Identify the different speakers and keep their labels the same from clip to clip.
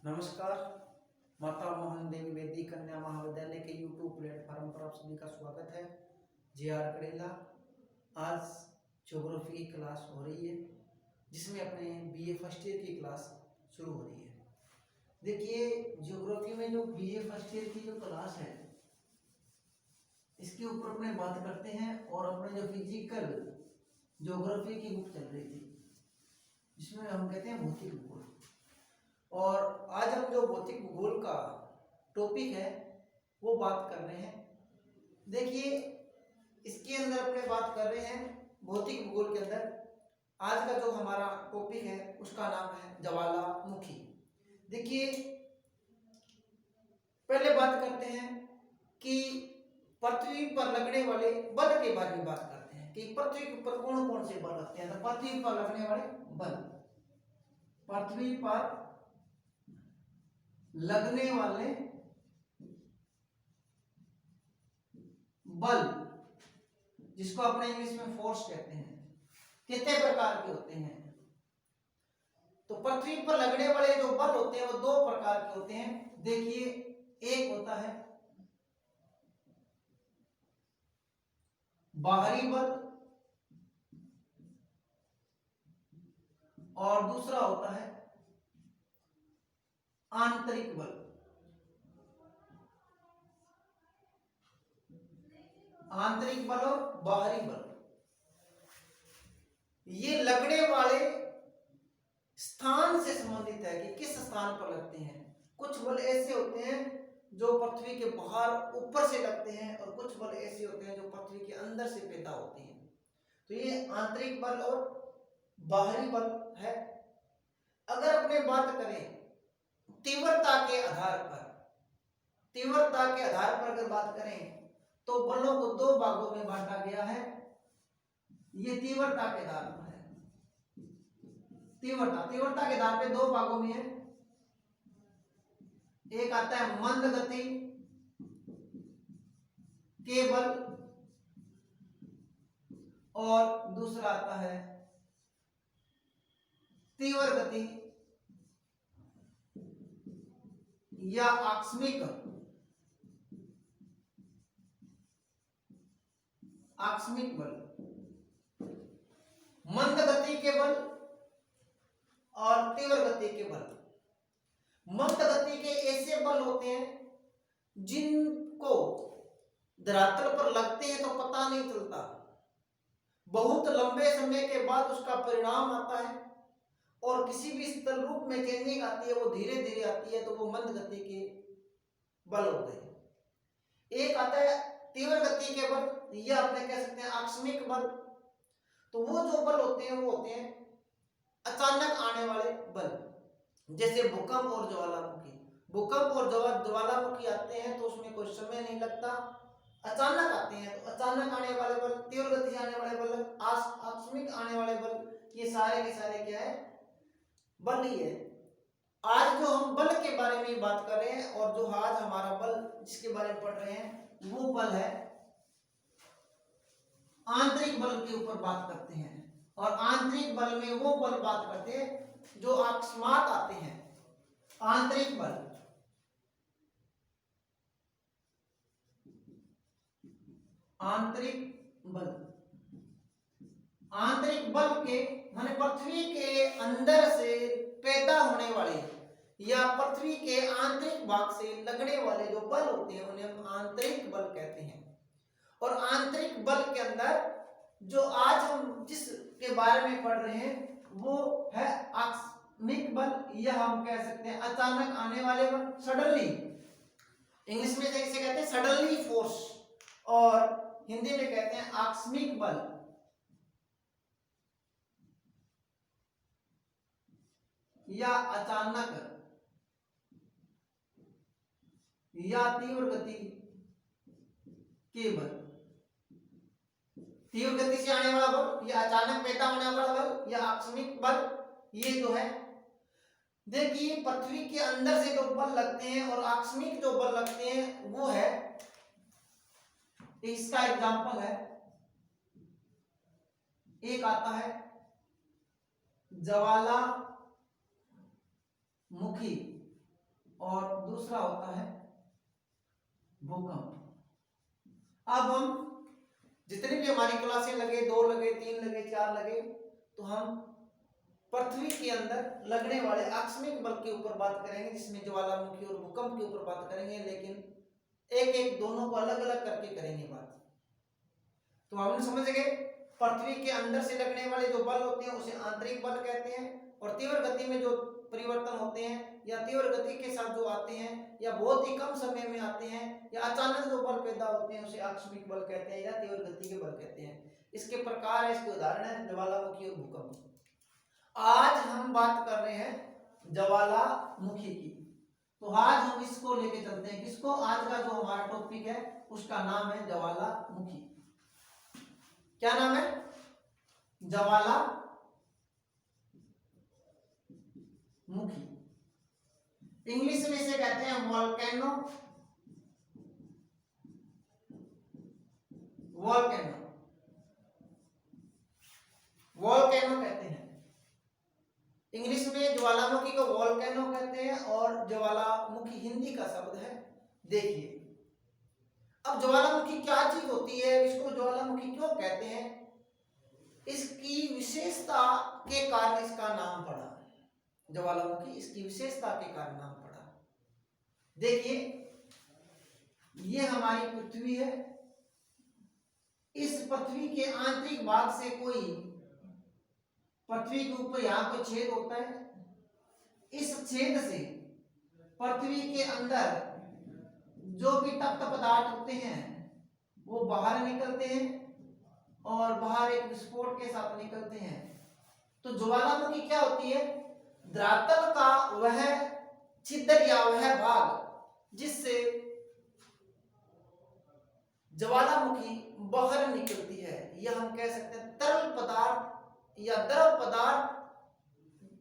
Speaker 1: नमस्कार। माता मोहन देवी वैदिक कन्या महाविद्यालय के यूट्यूब प्लेटफॉर्म पर आप सभी का स्वागत है। जे.आर. करेला। आज ज्योग्राफी की क्लास हो रही है जिसमें अपने बीए फर्स्ट ईयर की क्लास शुरू हो रही है। देखिए, ज्योग्राफी में जो बीए फर्स्ट ईयर की जो क्लास है इसके ऊपर अपने बात करते हैं। और अपने जो फिजिकल ज्योग्राफी की बुक चल रही थी जिसमें हम कहते हैं भौतिक भूगोल, और आज हम जो भौतिक भूगोल का टॉपिक है वो बात कर रहे हैं। देखिए, इसके अंदर अपने बात कर रहे हैं भौतिक भूगोल के अंदर। आज का जो हमारा टॉपिक है उसका नाम है ज्वालामुखी। देखिए, पहले बात करते हैं कि पृथ्वी पर लगने वाले बल के बारे में बात करते हैं कि पृथ्वी पर कौन कौन से बल लगते हैं। तो पृथ्वी पर लगने वाले बल, पृथ्वी पर लगने वाले बल, जिसको अपने इंग्लिश में फोर्स कहते हैं, कितने प्रकार के होते हैं। तो पृथ्वी पर लगने वाले जो बल होते हैं वो दो प्रकार के होते हैं। देखिए, एक होता है बाहरी बल और दूसरा होता है आंतरिक बल। आंतरिक बल और बाहरी बल, ये लगने वाले स्थान से संबंधित है कि किस स्थान पर लगते हैं। कुछ बल ऐसे होते हैं जो पृथ्वी के बाहर ऊपर से लगते हैं और कुछ बल ऐसे होते हैं जो पृथ्वी के अंदर से पैदा होते हैं। तो ये आंतरिक बल और बाहरी बल है। अगर अपने बात करें तीव्रता के आधार पर, तीव्रता के आधार पर अगर बात करें तो बलों को दो भागों में बांटा गया है। ये तीव्रता के आधार पर है। तीव्रता के आधार पे दो भागों में है। एक आता है मंद गति के बल और दूसरा आता है तीव्र गति या आकस्मिक बल। मंद गति के बल और तीव्र गति के बल। मंद गति के ऐसे बल होते हैं जिनको धरातल पर लगते हैं तो पता नहीं चलता, बहुत लंबे समय के बाद उसका परिणाम आता है और किसी भी स्थल रूप में चेंजिंग आती है, वो धीरे धीरे आती है, तो वो मंद गति के बल होते हैं। एक आता है तीव्र गति के बल, ये आपने कह सकते हैं आकस्मिक बल। तो वो जो बल होते हैं वो होते हैं अचानक आने वाले बल, जैसे भूकंप और ज्वालामुखी। भूकंप और ज्वालामुखी आते हैं तो उसमें कोई समय नहीं लगता, अचानक आते हैं। तो अचानक आने वाले बल, तीव्र गति से आने वाले बल, आकस्मिक आने वाले बल, ये सारे के सारे क्या है, बल ही है। आज जो हम बल के बारे में बात कर रहे हैं और जो आज हमारा बल जिसके बारे में पढ़ रहे हैं वो बल है आंतरिक बल के ऊपर बात करते हैं। और आंतरिक बल में वो बल बात करते हैं जो अकस्मात आते हैं। आंतरिक बल, आंतरिक बल, आंतरिक बल के माने पृथ्वी के अंदर से पैदा होने वाले या पृथ्वी के आंतरिक भाग से लगने वाले जो बल होते हैं उन्हें हम आंतरिक बल कहते हैं। और आंतरिक बल के अंदर जो आज हम जिसके बारे में पढ़ रहे हैं वो है आकस्मिक बल, या हम कह सकते हैं अचानक आने वाले बल, सडनली। इंग्लिश में जैसे कहते हैं सडनली फोर्स और हिंदी में कहते हैं आकस्मिक बल या अचानक या तीव्र गति के बल। तीव्र गति से आने वाला बल या अचानक पैदा होने वाला बल या आकस्मिक बल, ये जो है। देखिए, पृथ्वी के अंदर से जो बल लगते हैं और आकस्मिक जो बल लगते हैं वो है, इसका एग्जांपल है, एक आता है ज्वालामुखी और दूसरा होता है भूकंप। अब हम जितनी भी हमारी क्लासें लगे, 2 लगे, 3 लगे, 4 लगे, तो हम पृथ्वी के अंदर लगने वाले आकस्मिक बल के ऊपर बात करेंगे, जिसमें ज्वालामुखी और भूकंप के ऊपर बात करेंगे, लेकिन एक एक दोनों को अलग अलग करके करेंगे बात। तो हमने समझ गए पृथ्वी के अंदर से लगने वाले जो बल होते हैं उसे आंतरिक बल कहते हैं, और तीव्र गति में जो परिवर्तन होते हैं या तीव्र गति के साथ जो आते हैं या बहुत ही कम समय में आते हैं या अचानक जो बल पैदा होते हैं उसे आकस्मिक बल कहते हैं या तीव्र गति के बल कहते हैं। इसके प्रकार है, इसके उदाहरण है ज्वालामुखी और भूकंप। आज हम बात कर रहे हैं ज्वालामुखी की, तो आज हम इसको लेके चलते हैं। किसको? आज का जो हमारा टॉपिक है उसका नाम है ज्वालामुखी। क्या नाम है? ज्वालामुखी। इंग्लिश में इसे कहते हैं वोल्केनो। वोल्केनो वोल्केनो कहते हैं। इंग्लिश में ज्वालामुखी को वोल्केनो कहते हैं और ज्वालामुखी हिंदी का शब्द है। देखिए अब ज्वालामुखी क्या चीज होती है, इसको ज्वालामुखी क्यों कहते हैं, इसकी विशेषता के कारण इसका नाम पड़ा। ज्वालामुखी इसकी विशेषता के कारण नाम पड़ा। देखिए ये हमारी पृथ्वी है, इस पृथ्वी के आंतरिक भाग से कोई पृथ्वी के ऊपर यहां कोई छेद होता है, इस छेद से पृथ्वी के अंदर जो भी तप्त पदार्थ होते हैं वो बाहर निकलते हैं और बाहर एक विस्फोट के साथ निकलते हैं। तो ज्वालामुखी क्या होती है? धरातल का वह छिद्र या वह भाग जिससे ज्वालामुखी बाहर निकलती है, यह हम कह सकते हैं तरल पदार्थ या द्रव पदार्थ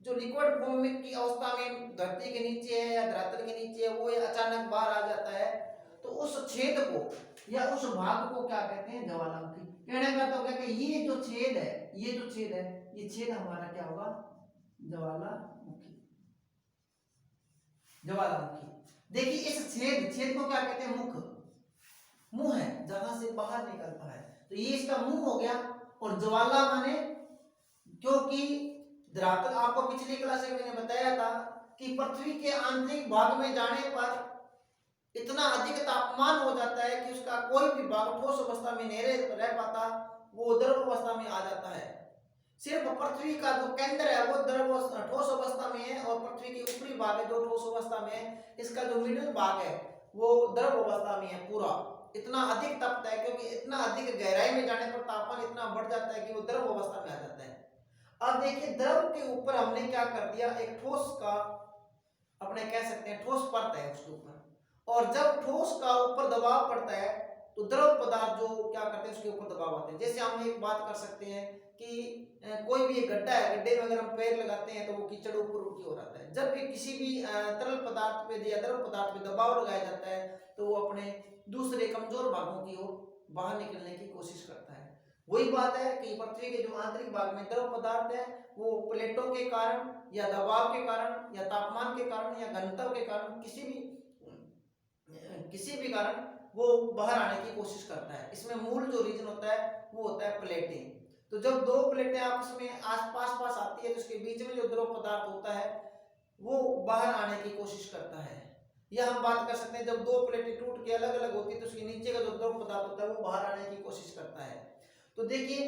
Speaker 1: जो लिक्विड फॉर्म में की अवस्था में धरती के नीचे है या धरातल के नीचे है, वो अचानक बाहर आ जाता है। तो उस छेद को या उस भाग को क्या कहते हैं? ज्वालामुखी। कहने का तो क्या कि ये जो छेद है, ये छेद हमारा क्या होगा? ज्वालामुखी। देखिए इस छेद को क्या कहते हैं? मुंह है, जहां से बाहर निकलता है, तो ये इसका मुंह हो गया। और ज्वाला माने, क्योंकि धरातल, आपको पिछली क्लास में मैंने बताया था कि पृथ्वी के आंतरिक भाग में जाने पर इतना अधिक तापमान हो जाता है कि उसका कोई भी भाग ठोस अवस्था में नहीं रह पाता, वो द्रव अवस्था में आ जाता है। सिर्फ पृथ्वी का जो केंद्र है वो ठोस अवस्था में है, और पृथ्वी के ऊपरी भाग है जो ठोस अवस्था में है, इसका जो मिडिल भाग है वो द्रव अवस्था में है। पूरा इतना अधिक तपता है क्योंकि इतना अधिक गहराई में जाने पर तापमान इतना बढ़ जाता है कि वो द्रव अवस्था में आ जाता है। अब देखिए द्रव के ऊपर हमने क्या कर दिया, एक ठोस का अपने कह सकते हैं ठोस परत है उसके ऊपर, और जब ठोस का ऊपर दबाव पड़ता है तो द्रव पदार्थ जो क्या करते हैं उसके ऊपर दबाव आते हैं। जैसे हम एक बात कर सकते हैं कि कोई भी एक गड्ढा है, गड्ढे में अगर हम पैर लगाते हैं तो वो कीचड़ ऊपर की ओर आता है। जब भी किसी भी तरल पदार्थ पे या द्रव पदार्थ पे दबाव लगाया जाता है तो वो अपने दूसरे कमजोर भागों की ओर बाहर निकलने की कोशिश करता है। वही बात है कि पृथ्वी के जो आंतरिक भाग में द्रव पदार्थ है वो प्लेटों के कारण या दबाव के कारण या तापमान के कारण या घनत्व के कारण किसी भी कारण वो बाहर आने की कोशिश करता है। इसमें मूल जो रीजन होता है वो होता है प्लेटें। तो जब दो प्लेटें आपस में पास आती है तो उसके बीच में जो द्रव पदार्थ होता है वो बाहर आने की कोशिश करता है। या हम बात कर सकते हैं जब दो प्लेटें टूट के अलग अलग होती है तो उसके नीचे का जो द्रव पदार्थ होता है वो बाहर आने की कोशिश करता है। तो देखिए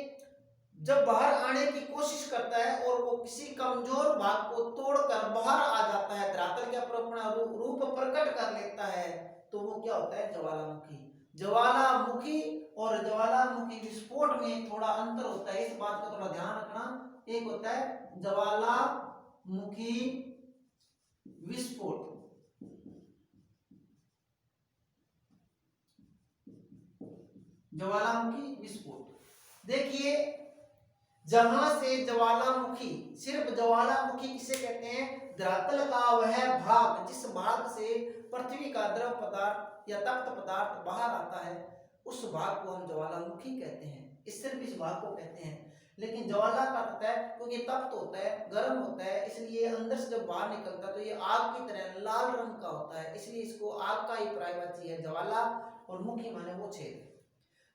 Speaker 1: जब बाहर आने की कोशिश करता है और वो किसी कमजोर भाग को तोड़कर बाहर आ जाता है, धरातल के ऊपर अपना रूप प्रकट कर लेता है, तो वो क्या होता है? ज्वालामुखी। ज्वालामुखी और ज्वालामुखी विस्फोट में थोड़ा अंतर होता है, इस बात का थोड़ा ध्यान रखना। एक होता है ज्वालामुखी विस्फोट, ज्वालामुखी विस्फोट। देखिए जहां से ज्वालामुखी, सिर्फ ज्वालामुखी किसे कहते हैं? धरातल का वह भाग जिस भाग से पृथ्वी का द्रव पदार्थ या तप्त पदार्थ बाहर आता है उस भाग को हम ज्वालामुखी कहते हैं, इस सिर्फ इस भाग को कहते हैं। लेकिन ज्वाला का होता है क्योंकि तप्त होता है, गर्म होता है, इसलिए अंदर से जब बाहर निकलता है तो ये आग की तरह लाल रंग का होता है, इसलिए इसको आग का ही पर्यायवाची है ज्वाला। और मुखी माने वो छेद।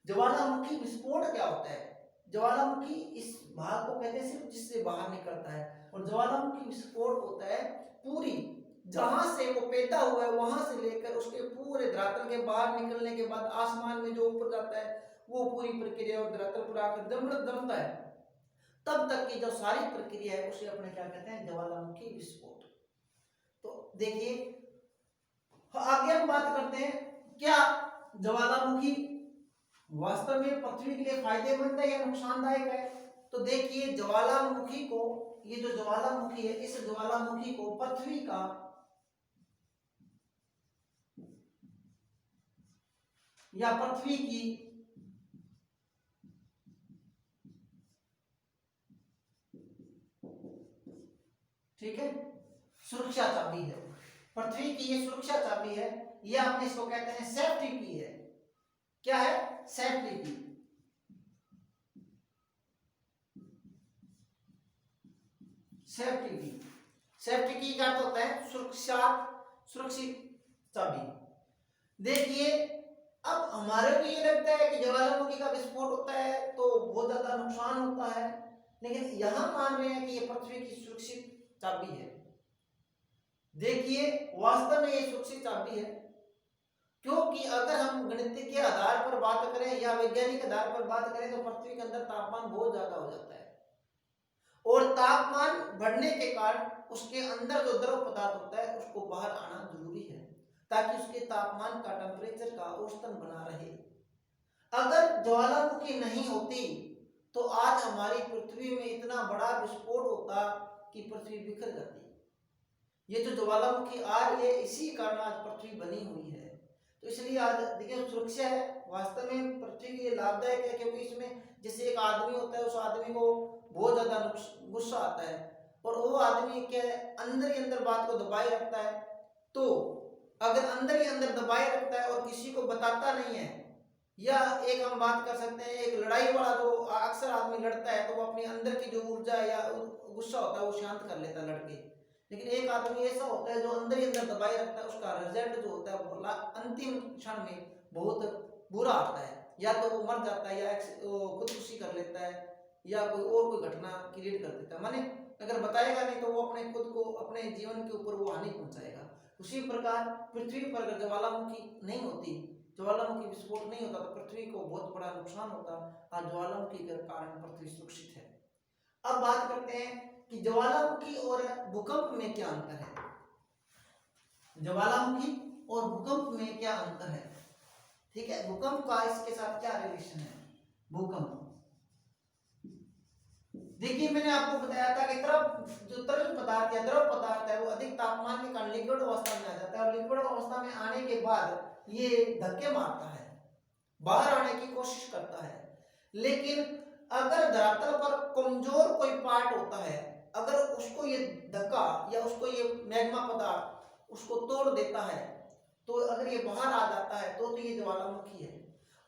Speaker 1: ज्वालामुखी विस्फोट क्या होता है? ज्वालामुखी इस भाग को कहते हैं सिर्फ जिससे बाहर निकलता है, और ज्वालामुखी विस्फोट होता है पूरी जहां से वो पैदा हुआ है वहां से लेकर उसके पूरे धरातल के बाहर निकलने के बाद आसमान में जो ऊपर जाता है वो पूरी प्रक्रिया और धरातल पर आकर जमता है, तब तक की जो सारी प्रक्रिया है उसे अपने क्या कहते हैं? ज्वालामुखी विस्फोट। तो देखिए आगे हम बात करते हैं क्या ज्वालामुखी वास्तव में पृथ्वी के लिए फायदेमंद है या नुकसानदायक है। तो देखिए ज्वालामुखी को, ये जो ज्वालामुखी है इस ज्वालामुखी को पृथ्वी का या पृथ्वी की ठीक है सुरक्षा चाबी है, पृथ्वी की ये सुरक्षा चाबी है, ये आपने इसको कहते हैं सेफ्टी की है। क्या है? सेफ्टी की। सेफ्टी की, सेफ्टी की का अर्थ होता है सुरक्षा, सुरक्षित चाबी। देखिए अब हमारे को ये लगता है कि ज्वालामुखी का विस्फोट होता है तो बहुत ज्यादा नुकसान होता है, लेकिन यहां मान रहे हैं कि ये पृथ्वी की सुरक्षित चाबी है। देखिए वास्तव में ये सुरक्षित चाबी है, क्योंकि अगर हम गणित के आधार पर बात करें या वैज्ञानिक आधार पर बात करें तो पृथ्वी के अंदर तापमान बहुत ज्यादा हो जाता है, और तापमान बढ़ने के कारण उसके अंदर जो द्रव पदार्थ होता है उसको बाहर आना जरूरी है ताकि उसके तापमान का, टेम्परेचर का औसतन बना रहे। अगर ज्वालामुखी नहीं होती तो आज हमारी पृथ्वी में इतना बड़ा विस्फोट होता कि पृथ्वी बिखर जाती। ये जो ज्वालामुखी आ रही है इसी कारण आज पृथ्वी बनी हुई है। तो इसलिए आज देखिए सुरक्षा है, वास्तव में पृथ्वी के लिए लाभदायक है, क्योंकि इसमें जैसे एक आदमी होता है उस आदमी को बहुत ज्यादा गुस्सा आता है और वो आदमी के अंदर ही अंदर बात को दबाए रखता है, तो अगर अंदर ही अंदर दबाए रखता है और किसी को बताता नहीं है, या एक हम बात कर सकते हैं एक लड़ाई वाला जो अक्सर आदमी लड़ता है तो वो अपने अंदर की जो ऊर्जा या गुस्सा होता है वो शांत कर लेता है लड़के, लेकिन एक आदमी ऐसा होता है जो अंदर ही अंदर दबाए रखता है, उसका रिजल्ट जो होता है वो अंतिम क्षण में बहुत बुरा आता है, या तो वो मर जाता है या खुदकुशी कर लेता है या कोई घटना क्रिएट कर देता है, माने अगर बताएगा नहीं तो वो अपने खुद को, अपने जीवन के ऊपर वो हानि पहुंचाएगा। उसी प्रकार पृथ्वी पर अगर ज्वालामुखी नहीं होती, ज्वालामुखी विस्फोट नहीं होता तो पृथ्वी को बहुत बड़ा नुकसान होता। आज ज्वालामुखी के कारण पृथ्वी सुरक्षित है। अब बात करते हैं कि ज्वालामुखी और भूकंप में क्या अंतर है। ज्वालामुखी और भूकंप में क्या अंतर है? ठीक है, भूकंप का इसके साथ क्या रिलेशन है? भूकंप देखिए मैंने आपको बताया था कि जो तरल पदार्थ या द्रव पदार्थ है वो अधिक तापमान के कारण लिक्विड अवस्था में आ जाता है, और लिक्विड अवस्था में आने के बाद ये धक्के मारता है, बाहर आने की कोशिश करता है। लेकिन अगर धरातल पर कमजोर कोई पार्ट होता है, अगर उसको ये धक्का या उसको ये मैग्मा पदार्थ उसको तोड़ देता है, तो अगर ये बाहर आ जाता है तो ये ज्वालामुखी है।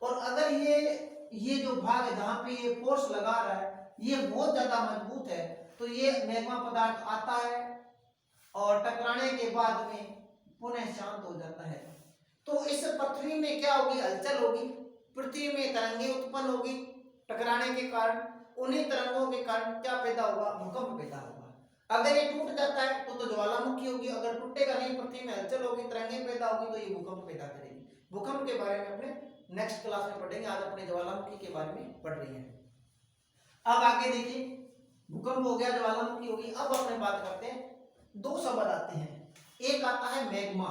Speaker 1: और अगर ये जो भाग है जहां पे ये फोर्स लगा रहा है ये बहुत ज्यादा मजबूत है, तो ये मैग्मा पदार्थ आता है और टकराने के बाद में पुनः शांत हो जाता है। तो इस पृथ्वी में क्या होगी? हलचल होगी, पृथ्वी में तरंगे उत्पन्न होगी टकराने के कारण, उन्हीं तरंगों के कारण क्या पैदा होगा? भूकंप पैदा होगा। अगर ये टूट जाता है तो ज्वालामुखी होगी, अगर टूटेगा नहीं, पृथ्वी में हलचल होगी, तरंगे पैदा होगी, तो ये भूकंप पैदा करेगी। भूकंप के बारे में अपने नेक्स्ट क्लास में पढ़ेंगे, आज अपने ज्वालामुखी के बारे में पढ़ रहे हैं। अब आगे देखिए, भूकंप हो गया, ज्वालामुखी होगी। अब अपने बात करते हैं, दो शब्द आते हैं, एक आता है मैग्मा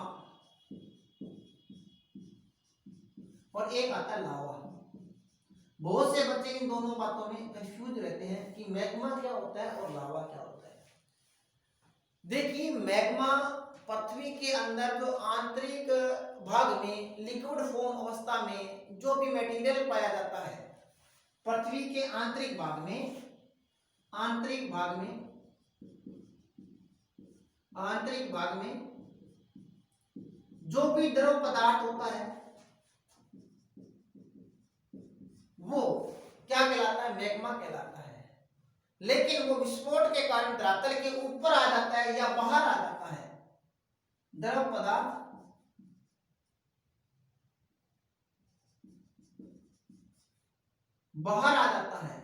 Speaker 1: और एक आता है लावा। बहुत से बच्चे इन दोनों बातों में कंफ्यूज रहते हैं कि मैग्मा क्या होता है और लावा क्या होता है। देखिए मैग्मा पृथ्वी के अंदर जो आंतरिक भाग में लिक्विड फॉर्म अवस्था में जो भी मटेरियल पाया जाता है, पृथ्वी के आंतरिक भाग में जो भी द्रव पदार्थ होता है वो क्या कहलाता है, मैग्मा कहलाता है। लेकिन वो विस्फोट के कारण धरातल के ऊपर आ जाता है या बाहर आ जाता है, द्रव पदार्थ बाहर आ जाता है,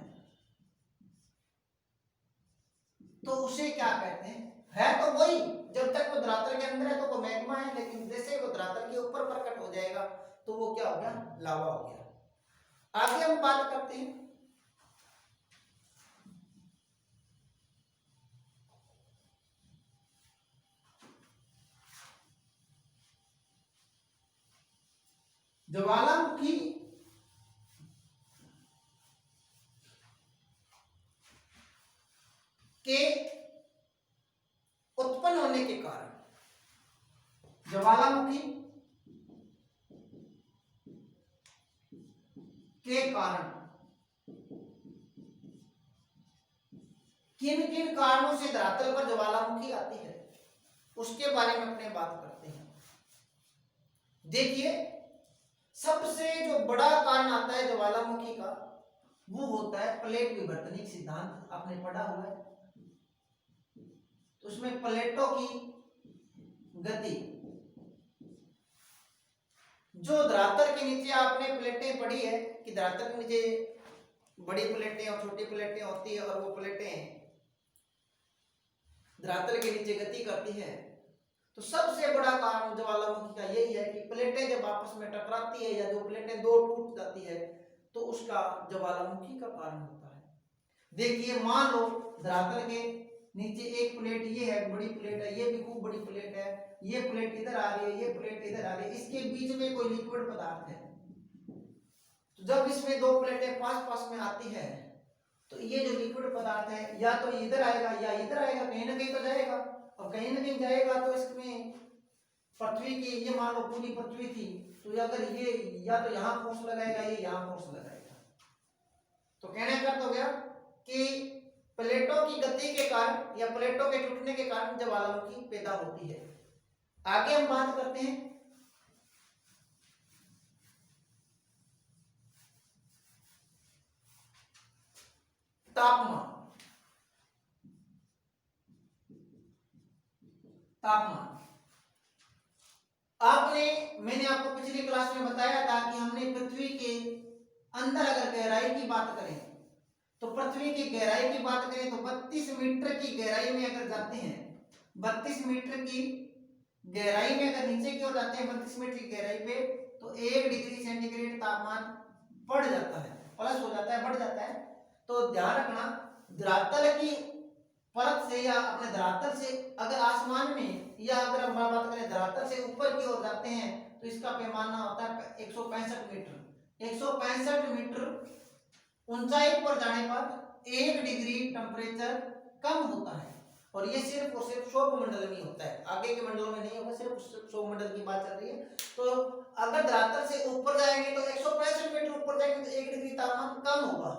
Speaker 1: तो उसे क्या कहते हैं, है तो वही, जब तक वो धरातल के अंदर है तो वो मैग्मा है, लेकिन जैसे वो धरातल के ऊपर प्रकट हो जाएगा तो वो क्या हो गया, लावा हो गया। आगे हम बात करते हैं ज्वालामुखी के उत्पन्न होने के कारण, ज्वालामुखी के कारण किन किन कारणों से धरातल पर ज्वालामुखी आती है, उसके बारे में अपने बात करते हैं। देखिए, सबसे जो बड़ा कारण आता है ज्वालामुखी का, वो होता है प्लेट विवर्तनिक सिद्धांत। आपने पढ़ा हुआ है, तो उसमें प्लेटों की गति, जो धरातल के नीचे आपने प्लेटें पढ़ी है कि धरातल के नीचे बड़ी प्लेटें और छोटी प्लेटें होती है, और वो प्लेटें धरातल के नीचे गति करती है। तो सबसे बड़ा कारण ज्वालामुखी का यही है कि प्लेटें जब आपस में टकराती है या जो प्लेटें दो टूट जाती है, तो उसका ज्वालामुखी का कारण होता है। देखिए, मान लो धरातल के नीचे एक प्लेट ये है, बड़ी प्लेट है, ये भी खूब बड़ी प्लेट है, ये प्लेट इधर आ रही है, ये प्लेट इधर आ रही है, इसके बीच में कोई लिक्विड पदार्थ है। तो जब इसमें दो प्लेटें पास पास में आती है, तो ये जो लिक्विड पदार्थ है या तो इधर आएगा या इधर आएगा, कहीं ना कहीं तो जाएगा। और कहीं ना कहीं जाएगा तो इसमें पृथ्वी की, ये मान लो पूरी पृथ्वी थी, तो अगर ये या तो यहाँ फोर्स लगाएगा, ये यहाँ फोर्स लगाएगा। तो कहने का अर्थ हो गया कि प्लेटों की गति के कारण या प्लेटों के टूटने के कारण ज्वालामुखी पैदा होती है। आगे हम बात करते हैं तापमान। तापमान मैंने आपको पिछली क्लास में बताया था कि हमने पृथ्वी के अंदर अगर गहराई की बात करें, तो पृथ्वी की गहराई की बात करें तो 32 मीटर की गहराई में अगर जाते हैं, 32 मीटर की गहराई में अगर नीचे की ओर जाते हैं 32 मीटर की गहराई पे, तो 1 डिग्री सेंटीग्रेड तापमान बढ़ जाता है, प्लस हो जाता है, बढ़ जाता है। तो ध्यान रखना, धरातल की परत से या अपने धरातल से अगर आसमान में, या अगर हम बात करें धरातल से ऊपर की ओर जाते हैं, तो इसका पैमाना होता है 165 मीटर। 165 मीटर ऊंचाई पर जाने पर 1 डिग्री टेम्परेचर कम होता है, और ये सिर्फ और सिर्फ सौर मंडल में होता है, आगे के मंडलों में नहीं होगा, सिर्फ सौर मंडल की बात चल रही है। तो अगर धरातल से ऊपर जाएंगे तो 165 मीटर ऊपर जाएंगे तो 1 डिग्री तापमान कम होगा।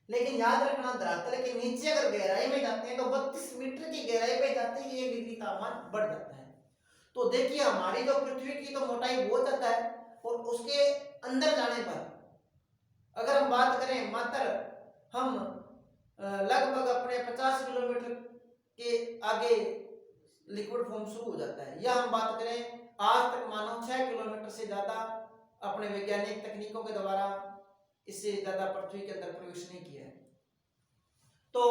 Speaker 1: लेकिन याद रखना, धरातल के नीचे अगर गहराई में जाते हैं तो 32 मीटर की गहराई पे जाते ही 1 डिग्री तापमान बढ़ जाता है। तो देखिए, हमारी जो पृथ्वी की तो मोटाई बहुत ज्यादा है, और उसके अंदर जाने पर अगर हम बात करें, मात्र हम लगभग अपने 50 किलोमीटर के आगे लिक्विड फॉर्म शुरू हो जाता है, या हम बात करें आज तक मानव 6 किलोमीटर से ज्यादा अपने वैज्ञानिक तकनीकों के द्वारा इससे ज्यादा पृथ्वी के अंदर प्रवेश नहीं किया है। तो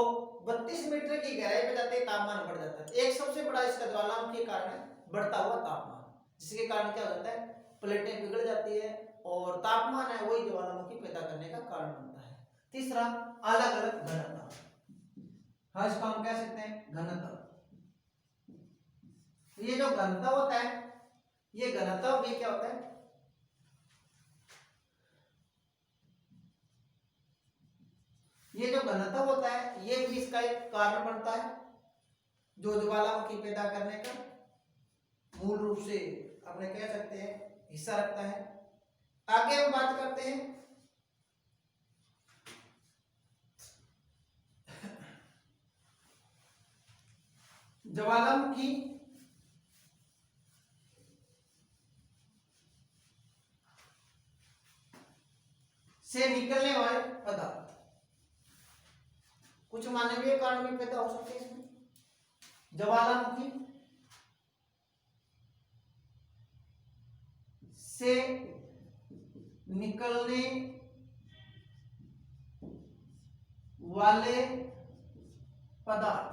Speaker 1: 32 मीटर की गहराई पे जाते तापमान बढ़ जाता है। एक सबसे बड़ा इसका ज्वालामुखी कारण है बढ़ता हुआ तापमान, जिसके कारण क्या हो जाता है, प्लेटें पिघल जाती है, और तापमान है वही ज्वालामुखी पैदा करने का कारण बनता है। तीसरा, अलग अलग घनत्व। हाँ, इसको हम कह सकते हैं घनत्व। ये जो घनत्व होता है, ये घनत्व भी क्या होता है, ये जो घनत्व होता है ये भी इसका एक कारण बनता है, जो ज्वालामुखी पैदा करने का मूल रूप से अपने कह सकते हैं हिस्सा रखता है। आगे हम बात करते हैं ज्वालामुखी से निकलने वाले कुछ मानवीय कारण भी पैदा हो सकते हैं इसमें। ज्वालामुखी से निकलने वाले पदार्थ,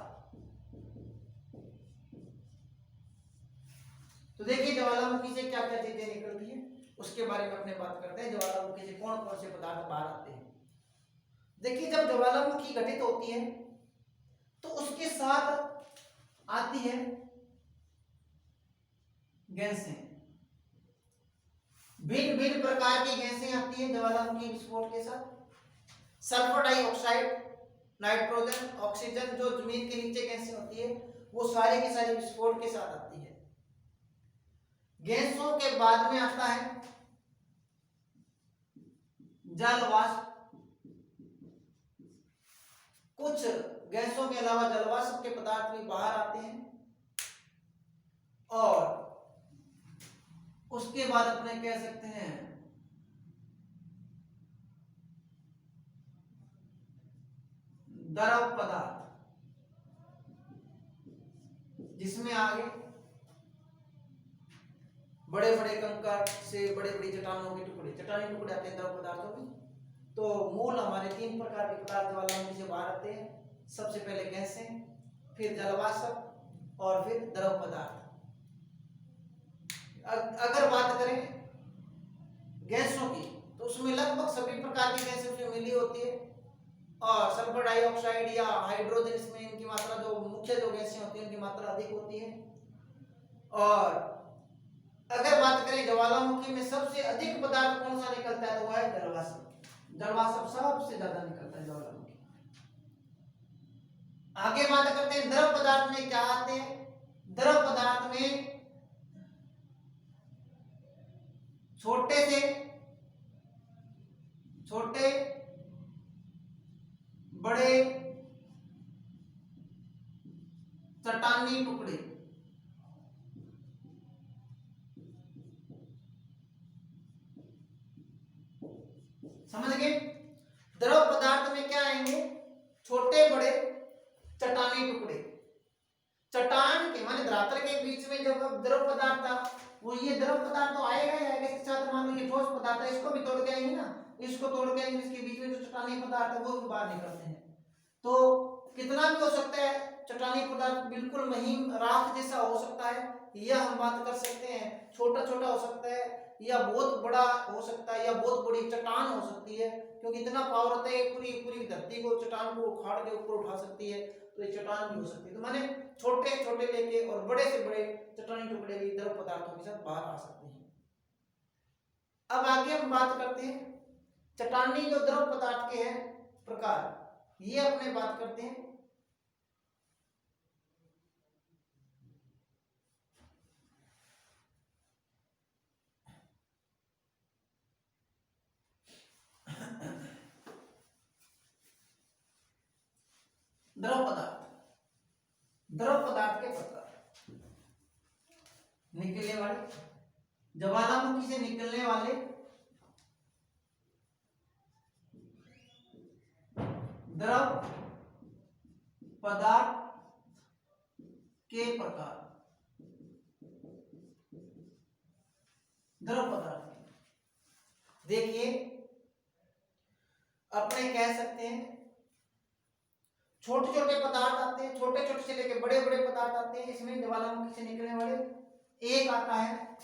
Speaker 1: तो देखिए ज्वालामुखी से क्या क्या चीजें निकलती है उसके बारे में अपने बात करते हैं। ज्वालामुखी से कौन कौन से पदार्थ बाहर आते हैं। देखिए जब ज्वालामुखी घटित होती है तो उसके साथ आती है गैसें, भिन्न भिन्न प्रकार की गैसें आती है ज्वालामुखी विस्फोट के साथ। सल्फर डाइऑक्साइड, नाइट्रोजन, ऑक्सीजन, जो जमीन के नीचे गैसें होती है वो सारी की सारी विस्फोट के साथ आती है। गैसों के बाद में आता है जल वाष्प। कुछ गैसों के अलावा जल वाष्प के पदार्थ भी बाहर आते हैं। और उसके बाद अपने कह सकते हैं द्रव पदार्थ, जिसमें आगे बड़े बड़े कंकड़ से बड़े बड़ी चट्टानों के टुकड़े, चट्टानी टुकड़े आते हैं द्रव पदार्थों में। तो मूल हमारे 3 प्रकार के पदार्थ ज्वालामुखी से बाहर आते हैं। सबसे पहले गैसें, फिर जलवाष्प और फिर द्रव पदार्थ। अगर बात करें गैसों की तो उसमें लगभग सभी प्रकार की गैसें उसमें मिली होती है। और सल्फर डाइऑक्साइड या हाइड्रोजन, इसमें इनकी मात्रा, जो मुख्य जो गैसें होती है उनकी मात्रा अधिक होती है। और अगर बात करें ज्वालामुखी में सबसे अधिक पदार्थ कौन सा निकलता है तो वह है जलवाष्प। जलवाष्प सबसे ज्यादा निकलता है ज्वालामुखी। आगे बात करते हैं द्रव पदार्थ में क्या आते हैं। द्रव पदार्थ में छोटे से छोटे बड़े चट्टानी टुकड़े, समझ गए। द्रव पदार्थ में क्या आएंगे, छोटे बड़े चट्टानी टुकड़े। चट्टान के माने धरातल के बीच में जब द्रव पदार्थ था, वो ये द्रव पदार्थ तो आएगा ही आएगा। इसके साथ मान लो ये ठोस पदार्थ है, इसको भी तोड़ के आएंगे ना, इसको तोड़ के आएंगे, इसके बीच में जो चट्टानी पदार्थ है वो भी बाहर निकलते हैं। तो कितना भी हो सकता है चट्टानी पदार्थ, बिल्कुल महीन राख जैसा हो सकता है, या हम बात कर सकते हैं छोटा छोटा हो सकता है, या बहुत बड़ा हो सकता है, या बहुत बड़ी चट्टान हो सकती है। क्योंकि इतना पावर होता है पूरी पूरी धरती को, चट्टान को उखाड़ के ऊपर उठा सकती है, तो ये चट्टान भी हो सकती है। तो माने छोटे छोटे लेके और बड़े से बड़े चट्टानी टुकड़े भी द्रव पदार्थों के साथ बाहर आ सकते हैं। अब आगे हम बात करते हैं चट्टानी जो द्रव पदार्थ के हैं प्रकार, ये अपने बात करते हैं। द्रव पदार्थ, द्रव पदार्थ के प्रकार, निकलने वाले, ज्वालामुखी से निकलने वाले द्रव पदार्थ के प्रकार। द्रव पदार्थ देखिए अपने कह सकते हैं छोटे छोटे पदार्थ आते हैं, छोटे छोटे से लेकर बड़े बड़े पदार्थ आते हैं। इसमें ज्वालामुखी से निकलने वाले एक आता है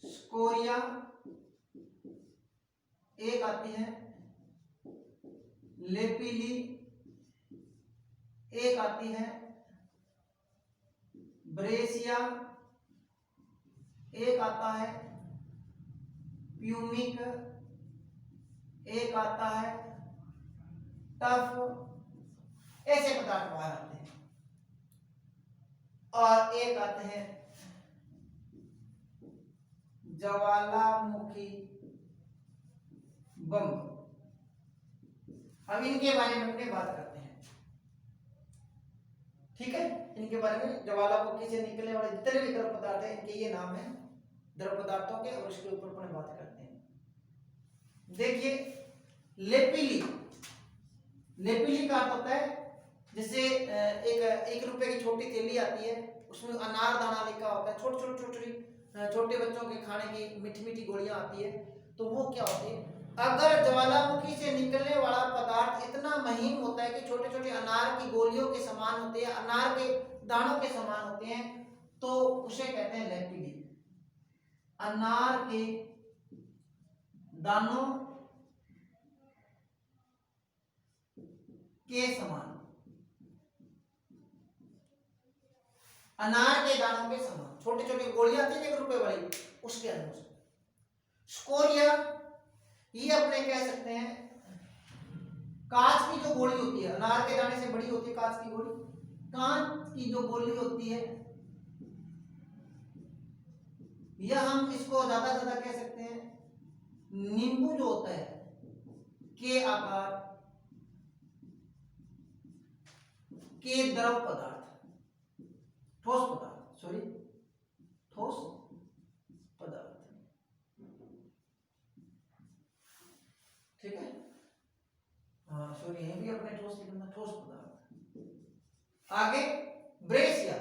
Speaker 1: स्कोरिया, एक आती है लेपिली, एक आती है ब्रेसिया, एक आता है प्यूमिक, एक आता है टफ। ऐसे पदार्थ बाहर आते हैं। और एक आते हैं ज्वालामुखी बम। अब इनके बारे में अपने बात करते हैं, ठीक है। इनके बारे में ज्वालामुखी से निकलने वाले जितने भी द्रव पदार्थ हैं, इनके ये नाम है द्रव पदार्थों के, और इसके ऊपर अपने बात करते हैं। देखिए लेपिली, लेपिली का अर्थ होता है जैसे एक रुपए की छोटी थैली आती है, उसमें अनार दाना लिखा होता है, छोटे बच्चों के खाने की मीठी मीठी गोलियां आती है, तो वो क्या होती है? अगर ज्वालामुखी से निकलने वाला पदार्थ इतना महीन होता है कि छोटे छोटे अनार की गोलियों के समान होते हैं, अनार के दानों के समान होते हैं, तो उसे कहते हैं लेपिली। अनार के दानों के समान, अनार के दानों के समान छोटी छोटी गोलियां आती है 1 रुपए वाली, उसके अनुसार। स्कोरिया ये अपने कह सकते हैं कांच की जो गोली होती है, अनार के दाने से बड़ी होती है कांच की गोली, कांच की जो गोली होती है, या हम इसको ज्यादा ज्यादा कह सकते हैं नींबू जो होता है के आकार के द्रव पदार्थ, ठोस पदार्थ, सॉरी ठोस पदार्थ, ठीक है। हाँ सॉरी, यहीं भी अपने ठोस लिखना, ठोस पदार्थ। आगे ब्रेसिया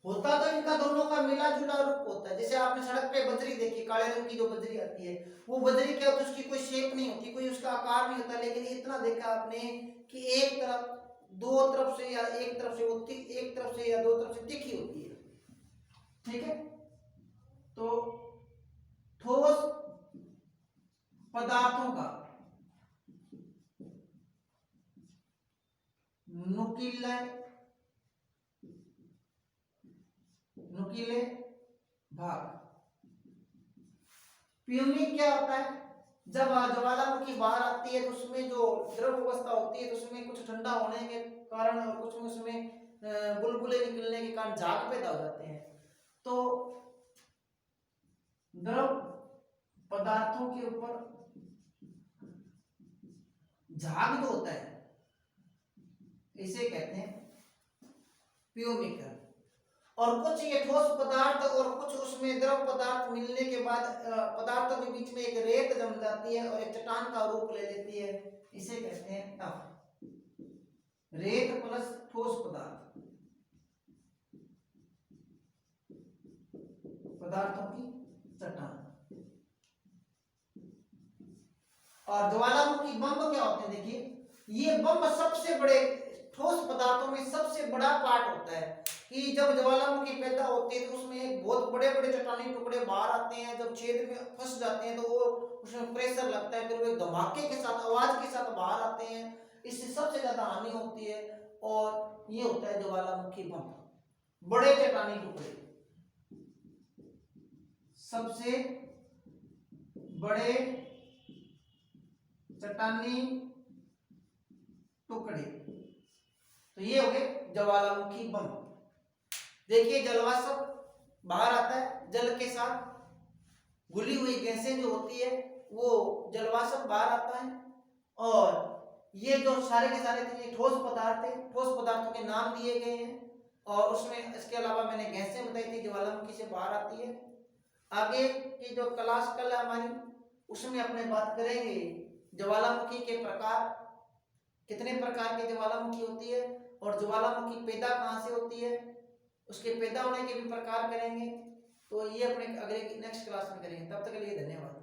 Speaker 1: होता तो इनका दोनों का मिला जुला रूप होता है। जैसे आपने सड़क पे बजरी देखी, काले रंग की जो बजरी आती है, वो बजरी क्या होती है, उसकी कोई शेप नहीं होती, कोई उसका आकार नहीं होता, लेकिन इतना देखा आपने कि एक तरफ दो तरफ से या एक तरफ से वो एक तरफ से या दो तरफ से तिखी होती है, ठीक है। तो ठोस पदार्थों का नुकीले नुकीले भाग। प्यूमिक क्या होता है? जब ज्वालामुखी बाहर आती है तो उसमें जो द्रव अवस्था होती है तो उसमें कुछ ठंडा होने के कारण और कुछ में उसमें बुलबुले निकलने के कारण झाग पैदा हो जाते हैं। तो द्रव पदार्थों के ऊपर झाग जो होता है इसे कहते हैं प्यूमिक। और कुछ ये ठोस पदार्थ और कुछ उसमें द्रव पदार्थ मिलने के बाद पदार्थों के बीच में एक रेत जम जाती है और एक चट्टान का रूप ले लेती है, इसे कहते हैं टफ। रेत प्लस ठोस पदार्थ, पदार्थों की चट्टान। और ज्वालामुखी बम क्या होते हैं? देखिए, ये बम सबसे बड़े ठोस पदार्थों में सबसे बड़ा पार्ट होता है कि जब ज्वालामुखी पैदा होती है तो उसमें एक बहुत बड़े बड़े चट्टानी टुकड़े बाहर आते हैं, जब छेद में फंस जाते हैं तो वो उसमें प्रेशर लगता है, फिर वो धमाके के साथ आवाज के साथ बाहर आते हैं, इससे सबसे ज्यादा हानि होती है। और ये होता है ज्वालामुखी बम, बड़े चट्टानी टुकड़े, सबसे बड़े चट्टानी टुकड़े, तो ये हो गए ज्वालामुखी बम। देखिए जलवाष्प बाहर आता है, जल के साथ घुली हुई गैसें जो होती है वो जलवाष्प बाहर आता है। और ये जो सारे के सारे थे ठोस पदार्थ है, ठोस पदार्थों के नाम दिए गए हैं। और उसमें इसके अलावा मैंने गैसें बताई थी ज्वालामुखी से बाहर आती है। आगे की जो क्लास कल हमारी उसमें अपने बात करेंगे ज्वालामुखी के प्रकार, कितने प्रकार की ज्वालामुखी होती है और ज्वालामुखी पैदा कहाँ से होती है, उसके पैदा होने के भी प्रकार करेंगे। तो ये अपने अगले नेक्स्ट क्लास में करेंगे। तब तक के लिए धन्यवाद।